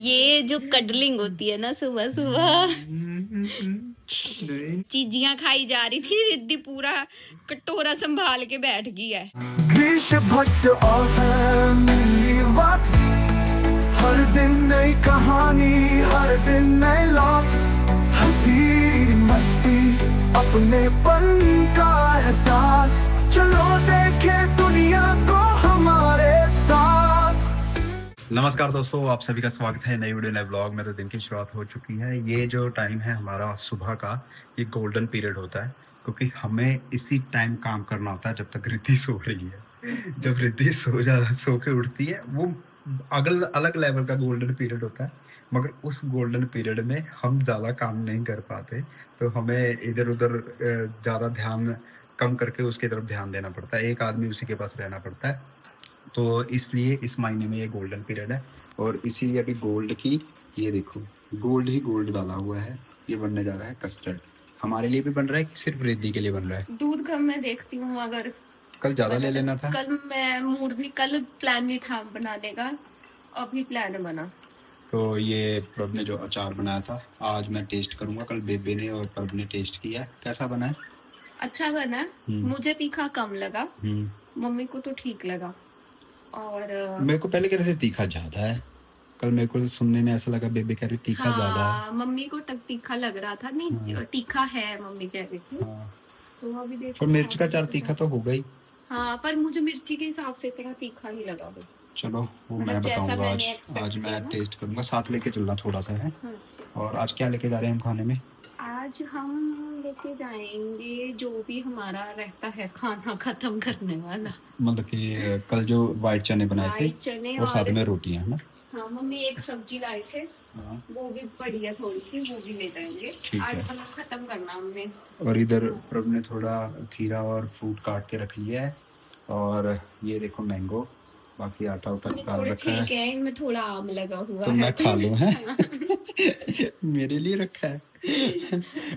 ये जो कडलिंग होती है ना सुबह सुबह, चीजियां खाई जा रही थी, रिद्धि पूरा कटोरा संभाल के बैठ गई है। ग्रीश भट्ट और फैमिली वॉक्स, हर दिन नई कहानी, हर दिन नए लॉक्स, हंसी मस्ती अपनेपन का एहसास, चलो देखे दुनिया को हमारे साथ। नमस्कार दोस्तों, आप सभी का स्वागत है नई वीडियो नए ब्लॉग में। तो दिन की शुरुआत हो चुकी है। ये जो टाइम है हमारा सुबह का, ये गोल्डन पीरियड होता है क्योंकि हमें इसी टाइम काम करना होता है जब तक रिद्धि सो रही है। जब रिद्धि सो के उठती है, वो अलग लेवल का गोल्डन पीरियड होता है। मगर उस गोल्डन पीरियड में हम ज़्यादा काम नहीं कर पाते, तो हमें इधर उधर ज़्यादा ध्यान कम करके उसकी तरफ ध्यान देना पड़ता है। एक आदमी उसी के पास रहना पड़ता है। तो इसलिए इस महीने में ये गोल्डन पीरियड है और इसीलिए अभी गोल्ड की, ये देखो गोल्ड ही गोल्ड डाला हुआ है। ये बनने जा रहा है कस्टर्ड। हमारे लिए भी बन रहा है कि सिर्फ रिद्धि के लिए बन रहा है? दूध कम मैं देखती हूँ, अगर कल ज्यादा ले लेना था। कल मैं मूड भी, कल प्लान भी था बनाने का, अभी प्लान बना। तो ये प्रभ ने जो अचार बनाया था आज मैं टेस्ट करूंगा। कल बेबे ने और प्रभ ने टेस्ट किया। कैसा बना है? अच्छा बना। मुझे तीखा कम लगा, मम्मी को तो ठीक लगा। और मेरे को पहले कह रहे थे तीखा ज्यादा है। कल मेरे को सुनने में ऐसा लगा बेबे कह रही तीखा ज्यादा है। मम्मी को तीखा लग रहा था। नहीं तीखा है, मम्मी कह रही थी। तो अभी देखो, पर मिर्च का अचार तीखा तो होगा ही। हाँ, पर मुझे मिर्ची के हिसाब से इतना तीखा ही लगा वो। चलो वो मैं बताऊंगा। आज मैं टेस्ट करूंगा, साथ लेके चलना थोड़ा सा है। और आज क्या लेके जा रहे हैं हम खाने में? आज हम लेके जाएंगे जो भी हमारा रहता है खाना खत्म करने वाला। मतलब कि कल जो व्हाइट चने बनाए थे और साथ में रोटियां, है ना? हाँ, मम्मी एक सब्जी लाई थे, वो भी पड़ी है थोड़ी सी, वो भी ले जाएंगे। आज खाना खत्म करना हमने। और इधर प्रभ ने थोड़ा खीरा और फ्रूट काट के रख लिया है। और ये देखो मैंगो, बाकी आटा उटा डाल रखा है। इनमें थोड़ा आम लगा हुआ तो है, मैं खा लूं है। मेरे लिए रखा है।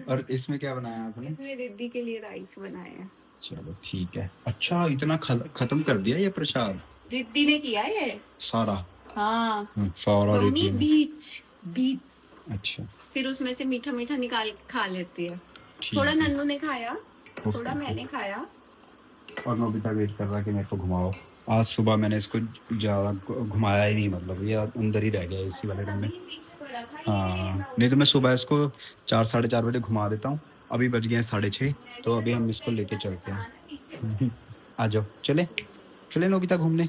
और इसमें क्या बनाया आपने? इसमें रिद्धि के लिए राइस बनाया। चलो ठीक है। अच्छा, इतना खत्म कर दिया ये प्रसाद? रिद्धि ने किया ये सारा। हाँ, सारा रिद्धि ने। बीट्स। अच्छा, फिर उसमें से मीठा मीठा निकाल खा लेती है। थोड़ा नन्नू ने खाया, थोड़ा मैंने खाया। और नोबिता वेट कर रहा कि मेरे को घुमाओ। आज सुबह मैंने इसको ज़्यादा घुमाया ही नहीं, मतलब ये अंदर ही रह गया इसी वाले रूम में। हाँ, नहीं तो मैं सुबह इसको 4 साढ़े 4 बजे घुमा देता हूँ। अभी बज गए हैं 6:30, तो अभी हम इसको लेके चलते हैं। आ जाओ, चले चले नोबिता घूमने।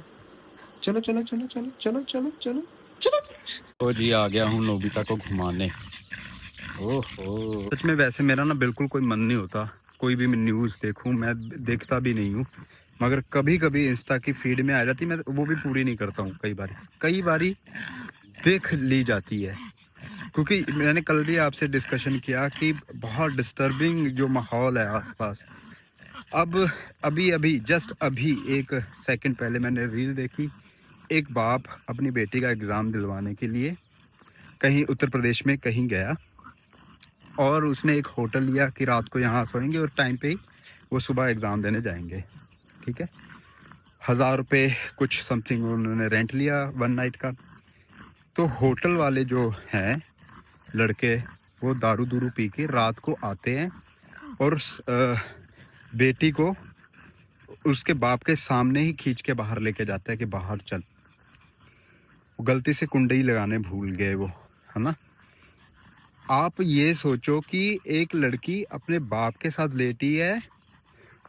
चलो चलो चलो चलो चलो चलो चलो चलो। तो जी आ गया हूँ नोबिता को घुमाने। ओहो, सच में वैसे मेरा ना बिल्कुल कोई मन नहीं होता कोई भी न्यूज़ देखूं। मैं देखता भी नहीं हूँ, मगर कभी कभी इंस्टा की फीड में आ जाती, मैं वो भी पूरी नहीं करता हूँ। कई बारी देख ली जाती है, क्योंकि मैंने कल भी आपसे डिस्कशन किया कि बहुत डिस्टर्बिंग जो माहौल है आसपास। अब अभी जस्ट अभी 1 सेकंड पहले मैंने रील देखी। एक बाप अपनी बेटी का एग्ज़ाम दिलवाने के लिए कहीं उत्तर प्रदेश में कहीं गया और उसने एक होटल लिया कि रात को यहाँ सोएंगे और टाइम पे ही वो सुबह एग्ज़ाम देने जाएंगे। ठीक है, 1000 रुपये कुछ समथिंग उन्होंने रेंट लिया 1 नाइट का। तो होटल वाले जो हैं लड़के, वो दारू दूरू पी के रात को आते हैं और बेटी को उसके बाप के सामने ही खींच के बाहर लेके जाता है कि बाहर चल। गलती से कुंडली लगाने भूल गए वो, है ना? आप ये सोचो कि एक लड़की अपने बाप के साथ लेटी है,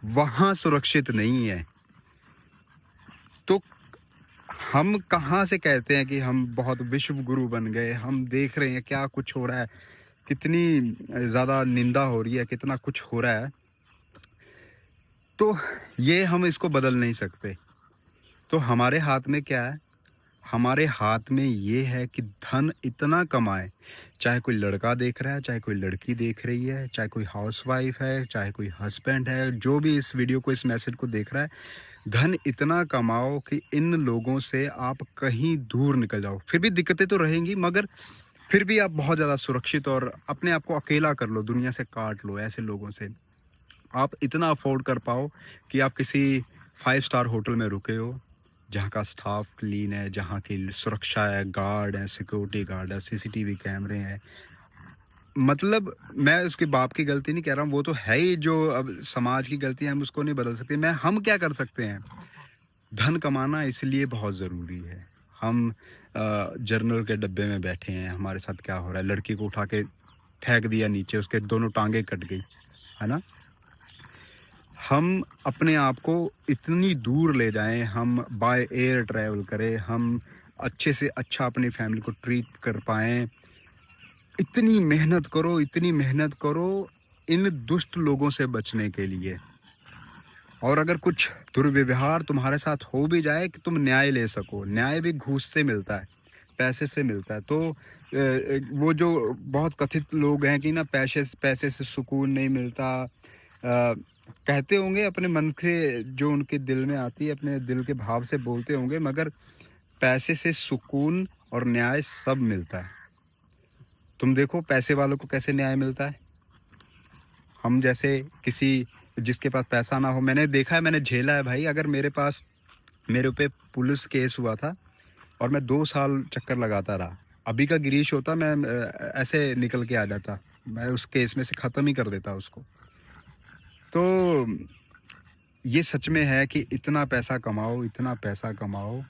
वहां सुरक्षित नहीं है, तो हम कहाँ से कहते हैं कि हम बहुत विश्व गुरु बन गए? हम देख रहे हैं क्या कुछ हो रहा है, कितनी ज़्यादा निंदा हो रही है, कितना कुछ हो रहा है। तो ये हम इसको बदल नहीं सकते। तो हमारे हाथ में क्या है? हमारे हाथ में ये है कि धन इतना कमाए, चाहे कोई लड़का देख रहा है, चाहे कोई लड़की देख रही है, चाहे कोई हाउसवाइफ है, चाहे कोई हस्बैंड है, जो भी इस वीडियो को, इस मैसेज को देख रहा है, धन इतना कमाओ कि इन लोगों से आप कहीं दूर निकल जाओ। फिर भी दिक्कतें तो रहेंगी, मगर फिर भी आप बहुत ज़्यादा सुरक्षित और अपने आप को अकेला कर लो, दुनिया से काट लो। ऐसे लोगों से आप इतना अफोर्ड कर पाओ कि आप किसी 5 स्टार होटल में रुके हो, जहाँ का स्टाफ क्लीन है, जहाँ की सुरक्षा है, गार्ड है, सिक्योरिटी गार्ड है, सीसीटीवी कैमरे हैं। मतलब मैं उसके बाप की गलती नहीं कह रहा हूँ, वो तो है ही, जो अब समाज की गलती है हम उसको नहीं बदल सकते। हम क्या कर सकते हैं? धन कमाना इसलिए बहुत ज़रूरी है। हम जर्नल के डब्बे में बैठे हैं, हमारे साथ क्या हो रहा है? लड़की को उठा के फेंक दिया नीचे, उसके दोनों टांगे कट गई, है ना? हम अपने आप को इतनी दूर ले जाएं, हम बाय एयर ट्रैवल करें, हम अच्छे से अच्छा अपनी फैमिली को ट्रीट कर पाएँ, इतनी मेहनत करो, इतनी मेहनत करो इन दुष्ट लोगों से बचने के लिए। और अगर कुछ दुर्व्यवहार तुम्हारे साथ हो भी जाए कि तुम न्याय ले सको, न्याय भी घूस से मिलता है, पैसे से मिलता है। तो वो जो बहुत कथित लोग हैं कि ना पैसे से सुकून नहीं मिलता, कहते होंगे अपने मन से, जो उनके दिल में आती है, अपने दिल के भाव से बोलते होंगे, मगर पैसे से सुकून और न्याय सब मिलता है। तुम देखो पैसे वालों को कैसे न्याय मिलता है। हम जैसे किसी जिसके पास पैसा ना हो, मैंने देखा है, मैंने झेला है भाई। अगर मेरे पे पुलिस केस हुआ था और मैं 2 साल चक्कर लगाता रहा, अभी का गिरीश होता मैं ऐसे निकल के आ जाता, मैं उस केस में से ख़त्म ही कर देता उसको। तो ये सच में है कि इतना पैसा कमाओ, इतना पैसा कमाओ,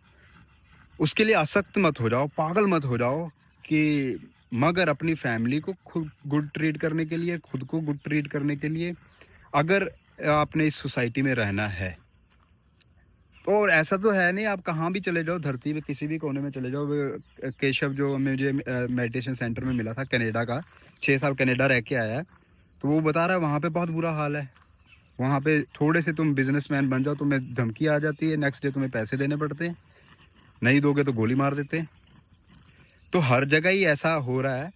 उसके लिए आसक्त मत हो जाओ, पागल मत हो जाओ, कि मगर अपनी फैमिली को खुद गुड ट्रीट करने के लिए, खुद को गुड ट्रीट करने के लिए, अगर आपने इस सोसाइटी में रहना है, और ऐसा तो है नहीं, आप कहाँ भी चले जाओ, धरती में किसी भी कोने में चले जाओ। केशव जो मुझे मेडिटेशन सेंटर में मिला था, कनाडा का, 6 साल कनाडा रह के आया है, तो वो बता रहा है वहाँ पे बहुत बुरा हाल है। वहाँ पे थोड़े से तुम बिजनेसमैन बन जाओ, तुम्हें धमकी आ जाती है, नेक्स्ट डे तुम्हें पैसे देने पड़ते हैं, नहीं दोगे तो गोली मार देते हैं। तो हर जगह ही ऐसा हो रहा है।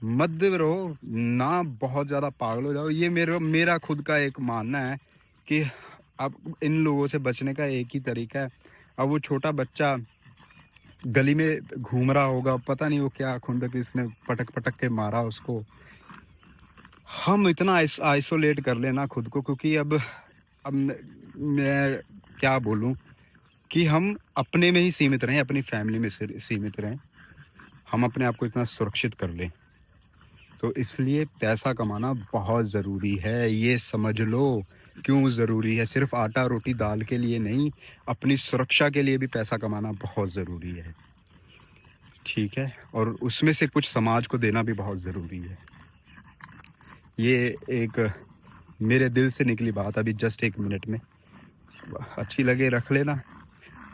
मत रहो ना, बहुत ज़्यादा पागल हो जाओ। ये मेरा खुद का एक मानना है कि अब इन लोगों से बचने का एक ही तरीका है। अब वो छोटा बच्चा गली में घूम रहा होगा, पता नहीं वो क्या खुंदक इसने पटक पटक के मारा उसको। हम इतना आइसोलेट कर लेना खुद को, क्योंकि अब मैं क्या बोलूं, कि हम अपने में ही सीमित रहें, अपनी फैमिली में सीमित रहें, हम अपने आप को इतना सुरक्षित कर लें। तो इसलिए पैसा कमाना बहुत ज़रूरी है, ये समझ लो क्यों ज़रूरी है। सिर्फ आटा रोटी दाल के लिए नहीं, अपनी सुरक्षा के लिए भी पैसा कमाना बहुत ज़रूरी है, ठीक है? और उसमें से कुछ समाज को देना भी बहुत ज़रूरी है। ये एक मेरे दिल से निकली बात, अभी जस्ट 1 मिनट में। अच्छी लगे रख लेना,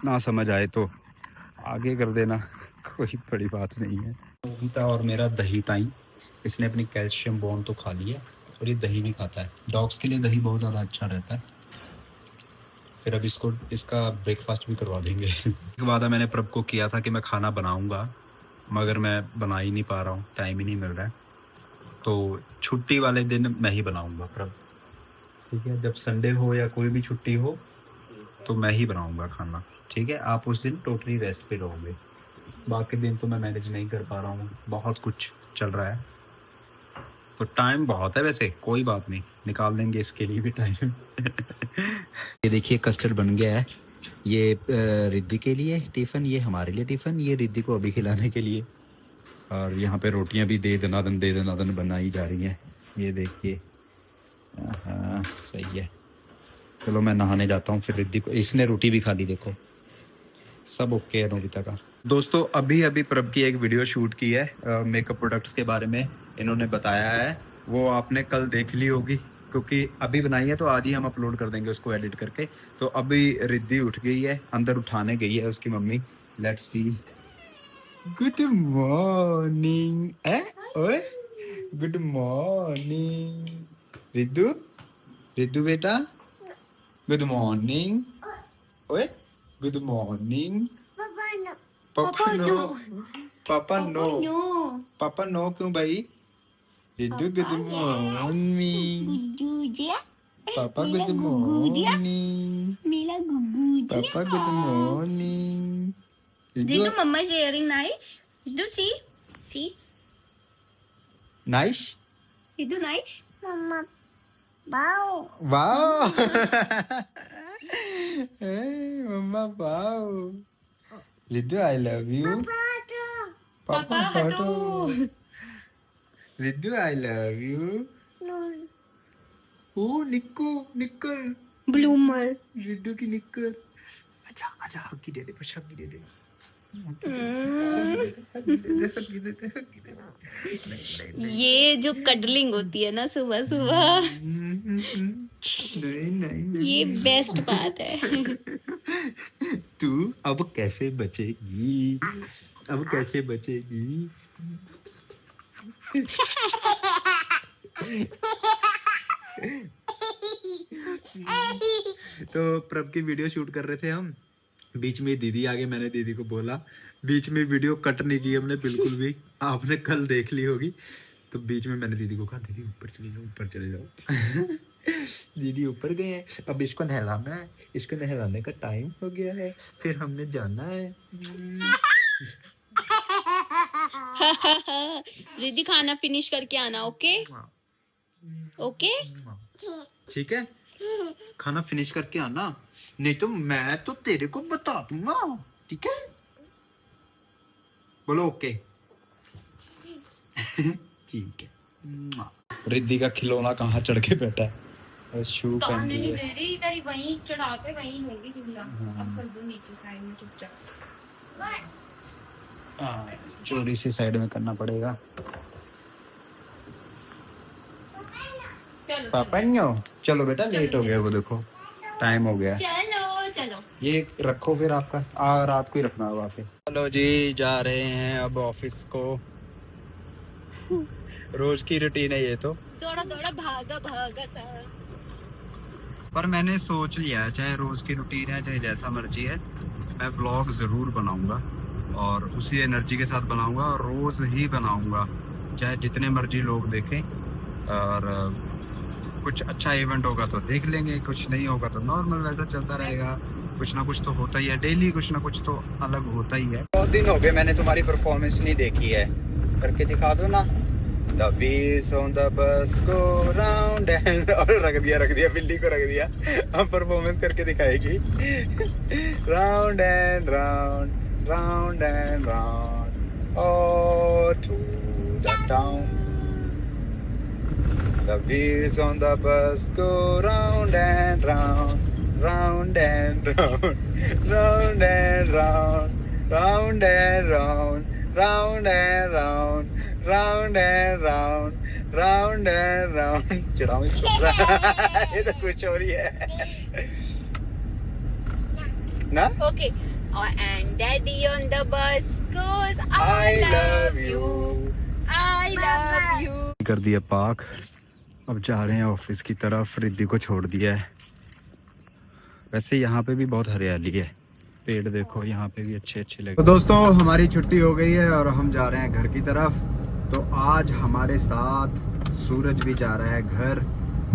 ना समझ आए तो आगे कर देना, कोई बड़ी बात नहीं है। गीता और मेरा दही टाइम, इसने अपनी कैल्शियम बोन तो खा लिया और ये दही नहीं खाता है। डॉग्स के लिए दही बहुत ज़्यादा अच्छा रहता है। फिर अब इसका ब्रेकफास्ट भी करवा देंगे। एक वादा मैंने प्रभ को किया था कि मैं खाना बनाऊंगा, मगर मैं बना ही नहीं पा रहा हूँ, टाइम ही नहीं मिल रहा है। तो छुट्टी वाले दिन मैं ही बनाऊंगा प्रभ, ठीक है? जब संडे हो या कोई भी छुट्टी हो तो मैं ही बनाऊंगा खाना, ठीक है? आप उस दिन टोटली रेस्ट पे रहोगे। बाकी दिन तो मैं मैनेज नहीं कर पा रहा हूँ, बहुत कुछ चल रहा है, तो टाइम बहुत है। वैसे कोई बात नहीं, निकाल लेंगे इसके लिए भी टाइम। ये देखिए कस्टर्ड बन गया है। ये रिद्धि के लिए टिफ़िन, ये हमारे लिए टिफ़िन, ये रिद्धि को अभी खिलाने के लिए। और यहाँ पे रोटियाँ भी दे दनादन बनाई जा रही हैं। ये देखिए, हाँ सही है। चलो मैं नहाने जाता हूँ, फिर रिद्धि को, इसने रोटी भी खा ली, देखो सब ओके है नोबिता का। दोस्तों अभी प्रभ की एक वीडियो शूट की है मेकअप प्रोडक्ट्स के बारे में, इन्होंने बताया है, वो आपने कल देख ली होगी, क्योंकि अभी बनाई है तो आज ही हम अपलोड कर देंगे उसको एडिट करके। तो अभी रिद्धि उठ गई है, अंदर उठाने गई है उसकी मम्मी। Let's see. गुड मॉर्निंग, ओए गुड मॉर्निंग रिद्धु बेटा, गुड मॉर्निंग, ओए गुड मॉर्निंग। पापा नो, पापा नो, पापा नो क्यों भाई? रिद्धु गुड मॉर्निंग, पापा गुड मॉर्निंग, मेरा गुगू पापा good morning. Ridu, Mama is wearing nice. Ridu, see. Nice, Ridu, nice. Mama. Wow मम्मा wow Riddhu I love you पापा हटो रिद्धू आई लव यू ओ निक्को निक्कर ब्लूमर रिद्धू की निक्कर आजा आजा हग्गी दे दे बस हग्गी दे दे ये जो कडलिंग होती है ना सुबह सुबह, ये बेस्ट बात है। तू अब कैसे बचेगी, अब कैसे बचेगी? तो प्रभ की वीडियो शूट कर रहे थे हम, बीच में दीदी आ गई, मैंने दीदी को बोला, बीच में वीडियो कट नहीं की हमने बिल्कुल भी, आपने कल देख ली होगी। तो बीच में मैंने दीदी को कहा दीदी ऊपर चले जाओ, ऊपर चले जाओ। दीदी ऊपर गए हैं, अब इसको नहलाना है, इसको नहलाने का टाइम हो गया है, फिर हमने जाना है। रिद्धि खाना फिनिश करके आना, ओके ओके ठीक है, खाना फिनिश करके आना, नहीं तो मैं तो तेरे को बता दूंगा, ठीक है? बोलो ओके। ठीक है। रिद्धि का खिलौना कहाँ चढ़ के बैठा है, शू पहन नहीं लिया। दे रही, इधर ही वहीं चढ़ा के वहीं होगी झूला। अब कर दो नीचे साइड में चुपचाप। चोरी से साइड में करना पड़ेगा। चलो पापा चलो बेटा, लेट हो गया, वो देखो टाइम हो गया। चलो चलो ये रखो फिर आपका, रात को ही रखना होगा पे। चलो जी, जा रहे हैं अब ऑफिस को। रोज की रूटीन है ये तो, दौड़ा दौड़ा भागा भागा सा। पर मैंने सोच लिया है, चाहे रोज की रूटीन है चाहे जैसा मर्जी है, मैं व्लॉग जरूर बनाऊंगा और उसी एनर्जी के साथ बनाऊंगा और रोज ही बनाऊंगा, चाहे जितने मर्जी लोग देखें। और कुछ अच्छा इवेंट होगा तो देख लेंगे, कुछ नहीं होगा तो नॉर्मल वैसा चलता रहेगा। कुछ ना कुछ तो होता ही है, डेली कुछ ना कुछ तो अलग होता ही है। बहुत दिन हो गए मैंने तुम्हारी परफॉर्मेंस नहीं देखी है, करके दिखा दो ना। The wheels on the bus go round and और रख दिया बिल्ली को रख दिया, अब परफॉर्मेंस करके दिखाएगी। Round and round, round and round, all to the town. The wheels on the bus go round and round, round and round, round and round, round and round, round and round, round and round, round and round. चढ़ाऊं इसको? ये तो कुछ और ही है ना? Okay. And daddy on the bus goes I love you, I love you. कर दिया park, अब जा रहे हैं ऑफिस की तरफ। रिद्धि को छोड़ दिया है। वैसे यहाँ पे भी बहुत हरियाली है, पेड़ देखो यहाँ पे भी अच्छे अच्छे लगे। तो दोस्तों, हमारी छुट्टी हो गई है और हम जा रहे हैं घर की तरफ। तो आज हमारे साथ सूरज भी जा रहा है घर।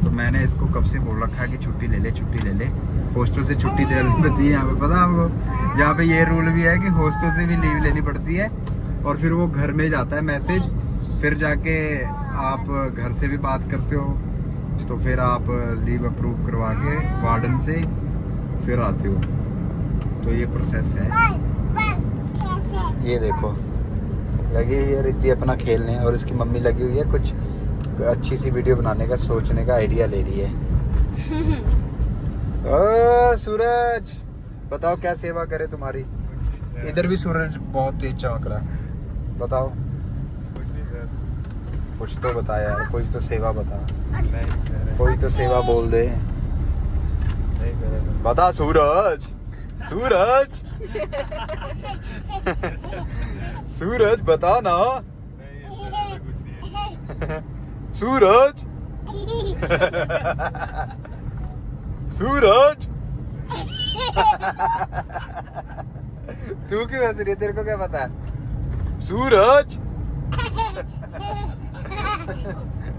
तो मैंने इसको कब से बोल रखा है कि छुट्टी ले ले, छुट्टी ले ले। हॉस्टल से छुट्टी देती है यहाँ पे, पता है आपको? यहाँ पे ये रूल भी है कि हॉस्टल से भी लीव लेनी पड़ती है और फिर वो घर में जाता है मैसेज, फिर जाके आप घर से भी बात करते हो, तो फिर आप लीव अप्रूव करवा के वार्डन से फिर आते हो। तो ये प्रोसेस है। ये देखो, लगी हुई है रिद्धि अपना खेलने और इसकी मम्मी लगी हुई है कुछ अच्छी सी वीडियो बनाने का, सोचने का आइडिया ले रही है। ओ सूरज, बताओ क्या सेवा करे तुम्हारी? इधर भी सूरज बहुत तेज चमक रहा है, बताओ कुछ तो बता यार, कोई तो सेवा बता, कोई तो सेवा बोल दे, बता सूरज, सूरज सूरज बता ना, सूरज सूरज तू क्यों हंस रही है? तेरे को क्या पता है? सूरज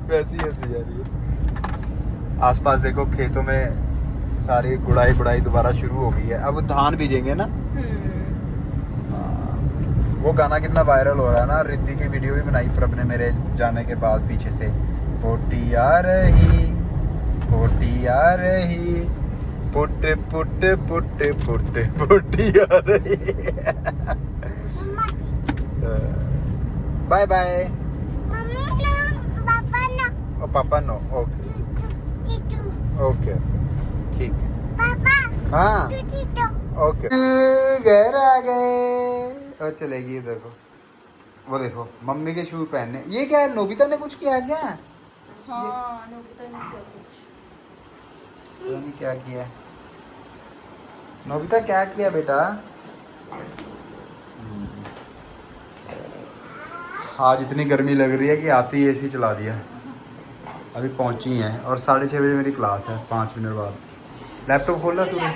वैसी हंसी आ रही है। आसपास देखो खेतों में सारी गुड़ाई दोबारा शुरू हो गई है। अब धान बीजेंगे ना। वो गाना कितना वायरल हो रहा है ना, रिद्धि की वीडियो भी बनाई प्रभ ने मेरे जाने के बाद पीछे से, पोटी आ रही पोटी आ रही, पुट पुट पुट पुट पोटी आ रही। Bye bye. ओ पापा नो, ओके ओके ठीक है। हाँ ओके। घर आ गए और चलेगी इधर को। वो देखो मम्मी के शू पहनने। ये क्या है, नोबिता ने कुछ किया क्या? हाँ, नोबिता ने किया कुछ। पता नहीं क्या किया। नोबिता क्या किया बेटा? आज इतनी गर्मी लग रही है कि आते ही एसी चला दिया। अभी पहुंची हैं और 6:30 बजे मेरी क्लास है, 5 मिनट बाद। लैपटॉप खोलना सूरज।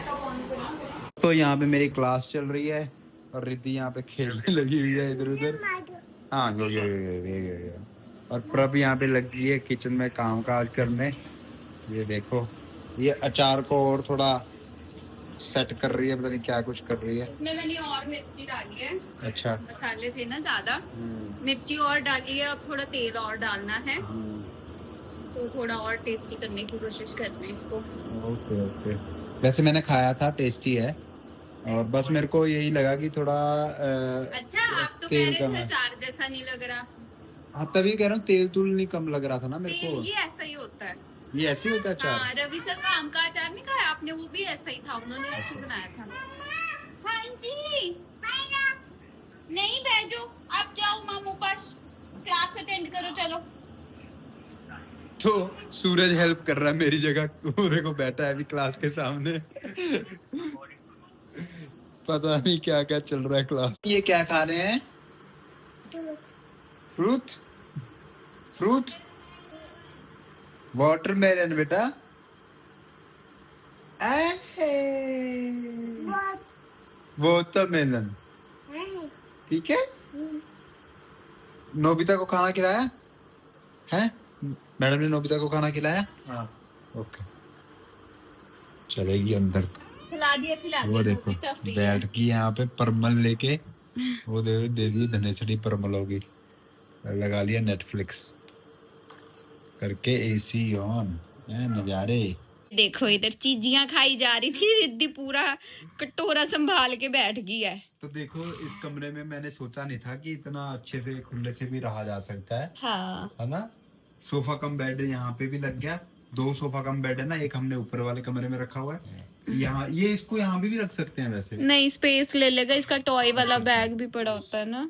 तो यहाँ पे मेरी क्लास चल रही है और रिद्धि यहाँ पे खेलने लगी हुई है इधर उधर। हाँ और प्रभ यहाँ पे लगी है किचन में काम काज करने। ये देखो ये अचार को और थोड़ा सेट कर रही है, पता नहीं क्या कुछ कर रही है। इसमें मैंने और मिर्ची डाली है। अच्छा मसाले थे ना ज्यादा, मिर्ची और डाली है। अब थोड़ा तेल और डालना है तो थोड़ा और टेस्टी करने की कोशिश करते हैं इसको। Okay okay. वैसे मैंने खाया था, टेस्टी है। और बस मेरे को यही लगा कि थोड़ा अच्छा, आप तो कह रहे थे अचार जैसा नहीं लग रहा। हाँ तभी कह रहा हूँ, तेल तूल नहीं कम लग रहा था ना मेरे को। ये ऐसा ही होता है। ये ऐसे ही होता है अचार। हाँ, रवि सर का आम का अचार नहीं खाया आपने? वो भी ऐसा ही था, उन्होंने ऐसे बनाया था। हाँ जी, नहीं बैठो, आप जाओ मामू पास, क्लास अटेंड करो। चलो तो सूरज हेल्प कर रहा है मेरी जगह। वो देखो बैठा है अभी क्लास के सामने। पता नहीं क्या क्या चल रहा है क्लास। ये क्या खा रहे हैं? फ्रूट फ्रूट वाटरमेलन बेटा। वाटरमेलन ठीक है। नोबिता को खाना खिलाया है? मैडम ने नोबिता को खाना खिलाया? हाँ ओके। चलेगी अंदर। खिला दिया। वो देखो बैठ गई यहाँ पे परमल लेके। वो दे दी धनेसड़ी परमल होगी। लगा लिया नेटफ्लिक्स करके, एसी ऑन है, नजारे। देखो इधर चीजियां खाई जा रही थी, रिद्धि पूरा कटोरा संभाल के बैठ गई है। तो देखो इस कमरे में मैंने सोचा नहीं था कि इतना अच्छे से खुले से भी रहा जा सकता है। हाँ। है ना। सोफा कम बेड यहाँ पे भी लग गया। 2 सोफा कम बेड है ना, एक हमने ऊपर वाले कमरे में रखा हुआ है। यहाँ ये इसको यहाँ भी रख सकते हैं वैसे। नहीं, स्पेस ले लेगा। इसका टॉय वाला बैग भी पड़ा होता है ना।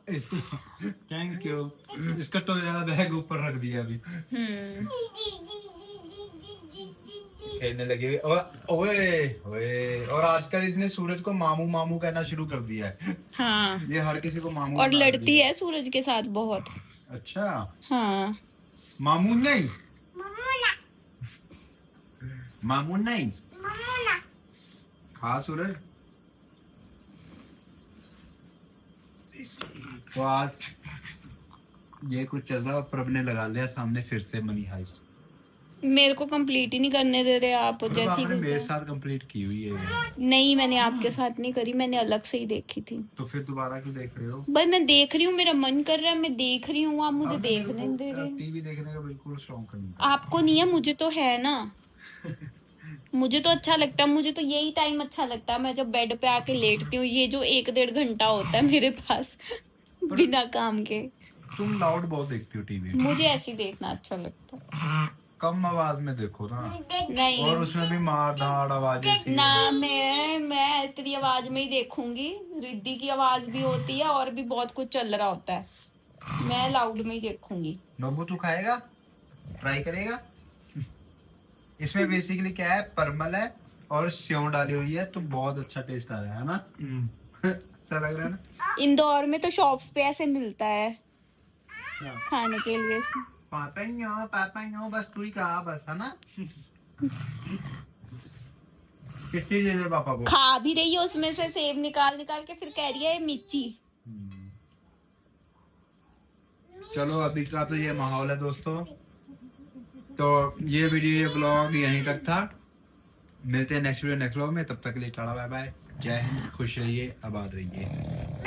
इसको थैंक यू। इसका टॉय वाला बैग ऊपर रख दिया अभी। खेलने लगे हुए। ओए ओए। और आजकल इसने सूरज को मामू मामू कहना शुरू कर दिया है। हाँ, ये हर किसी को मामू। और लड़ती है सूरज के साथ बहुत। अच्छा हाँ, मामू नहीं, मामू नहीं। हाँ सूरज। तो आज ये कुछ चल रहा है। प्रभ ने लगा लिया सामने फिर से मनी हाइस्ट। मेरे को कंप्लीट ही नहीं करने दे रहे आप। जैसी मेरे साथ कंप्लीट की हुई है। नहीं, मैंने आपके साथ नहीं करी, मैंने अलग से ही देखी थी। तो फिर दोबारा क्यों देख रहे हो? भाई मैं देख रही हूँ, मेरा मन कर रहा है, मैं देख रही हूँ, आप मुझे देखने दे रहे। टीवी देखने का बिल्कुल शौक नहीं। आपको नहीं है, मुझे तो है ना। मुझे तो अच्छा लगता है, मुझे तो यही टाइम अच्छा लगता है। मैं जब बेड पे आके लेटती हूँ, ये जो 1-1.5 घंटा होता है मेरे पास बिना काम के। तुम लाउड बहुत देखती हो टीवी। मुझे ऐसे ही देखना अच्छा लगता है। कम आवाज में देखो ना। नहीं, और उसमें भी मार धाड़ आवाज ना। मैं इतनी आवाज में ही देखूंगी। रिद्धि की आवाज भी होती है और भी बहुत कुछ चल रहा होता है। मैं लाउड में ही देखूंगी। नोबू तू खाएगा? ट्राई करेगा? इसमें बेसिकली क्या है, परमल है और सेव डाली हुई है, तो बहुत अच्छा टेस्ट आ रहा है ना। अच्छा लग रहा है ना। इंदौर में तो शॉप्स पे ऐसे मिलता है खाने के लिए। पापा बस तू ही कहा बस, है ना। किस चीज है पापा को? खा भी रही है उसमें से सेब निकाल निकाल के, फिर कह रही है मिर्ची। चलो अभी का तो ये माहौल है दोस्तों। तो ये वीडियो, ये ब्लॉग यहीं तक था। मिलते हैं नेक्स्ट वीडियो नेक्स्ट ब्लॉग में। तब तक के लिए टाटा बाय बाय। जय हिंद, खुश रहिए, आबाद रहिए।